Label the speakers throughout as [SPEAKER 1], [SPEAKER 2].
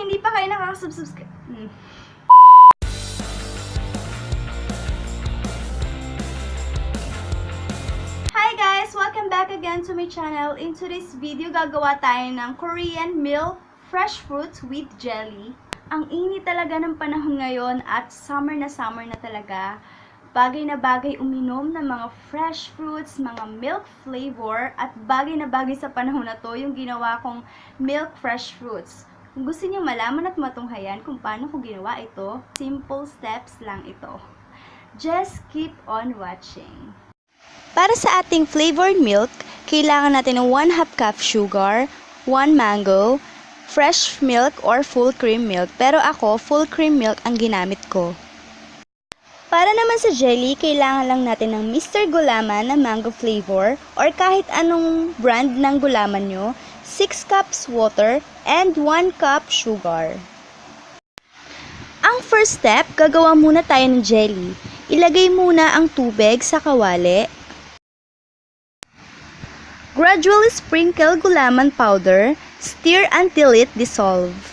[SPEAKER 1] hindi pa kayo nakaka-subscribe. Hi guys! Welcome back again to my channel. In today's video, gagawa tayo ng Korean milk fresh fruits with jelly. Ang init talaga ng panahon ngayon at summer na talaga. Bagay na bagay uminom ng mga fresh fruits, mga milk flavor, at bagay na bagay sa panahon na to yung ginawa kong milk fresh fruits. Kung gusto niyo malaman at matunghayan kung paano ko ginawa ito, simple steps lang ito. Just keep on watching. Para sa ating flavored milk, kailangan natin ng 1/2 cup sugar, 1 mango, fresh milk or full cream milk. Pero ako, full cream milk ang ginamit ko. Para naman sa jelly, kailangan lang natin ng Mr. Gulaman na mango flavor or kahit anong brand ng gulaman nyo, 6 cups water, and 1 cup sugar. Ang first step, gagawa muna tayo ng jelly. Ilagay muna ang tubig sa kawali. Gradually sprinkle gulaman powder, stir until it dissolves.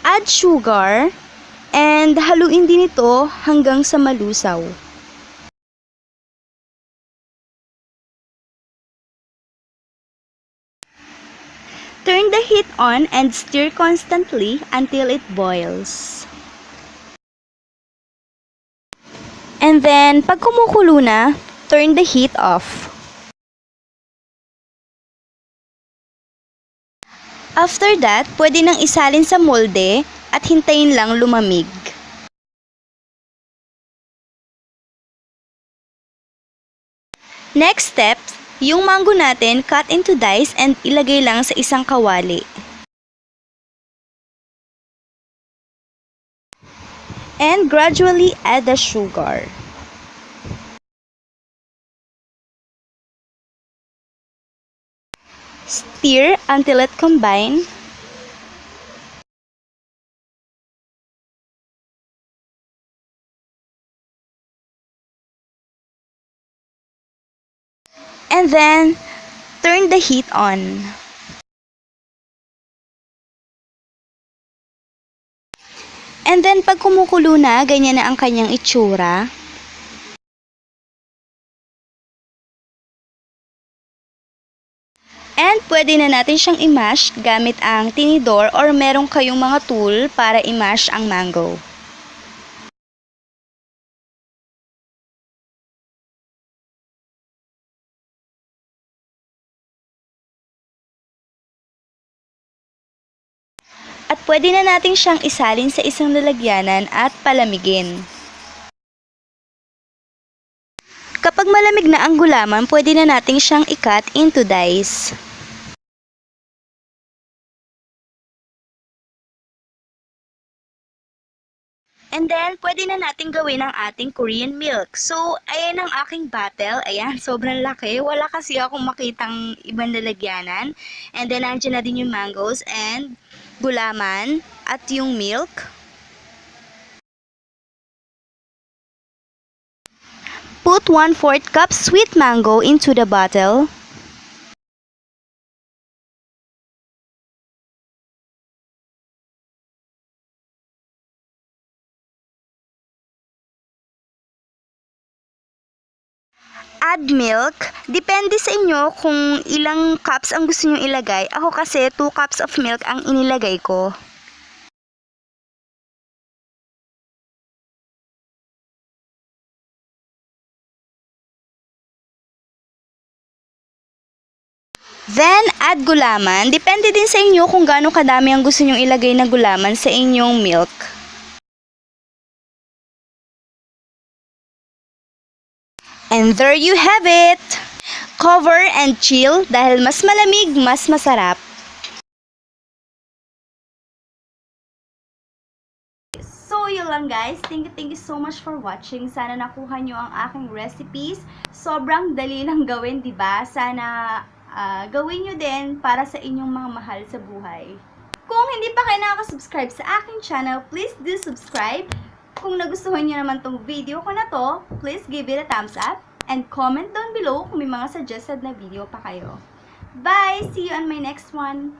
[SPEAKER 1] Add sugar, and haluin din ito hanggang sa malusaw. Turn the heat on and stir constantly until it boils. And then, pag kumukulo na, turn the heat off. After that, pwede nang isalin sa molde at hintayin lang lumamig. Next step, yung mango natin cut into dice and ilagay lang sa isang kawali. And gradually add the sugar. Stir until it combine. And then, turn the heat on. And then, pag kumukulo na, ganyan na ang kanyang itsura. And pwede na natin siyang i-mash gamit ang tinidor or merong kayong mga tool para i-mash ang mango. At pwede na natin siyang isalin sa isang lalagyanan at palamigin. Kapag malamig na ang gulaman, pwede na natin siyang i-cut into dice. And then, pwede na natin gawin ang ating Korean milk. So, ayan ang aking bottle. Ayan, sobrang laki. Wala kasi akong makitang ibang lalagyanan. And then, nandiyan na din yung mangoes and gulaman at yung milk. Put 1/4 cup sweet mango into the bottle. Add milk. Depende sa inyo kung ilang cups ang gusto nyo ilagay. Ako kasi 2 cups of milk ang inilagay ko. Then, add gulaman. Depende din sa inyo kung gaano kadami ang gusto nyong ilagay na gulaman sa inyong milk. And there you have it! Cover and chill dahil mas malamig, mas masarap. So, yun lang guys. Thank you so much for watching. Sana nakuha nyo ang aking recipes. Sobrang dali lang gawin, diba? Sana gawin nyo din para sa inyong mga mahal sa buhay. Kung hindi pa kayo nakaka-subscribe sa aking channel, please do subscribe. Kung nagustuhan nyo naman tong video ko na to, please give it a thumbs up and comment down below kung may mga suggested na video pa kayo. Bye! See you on my next one!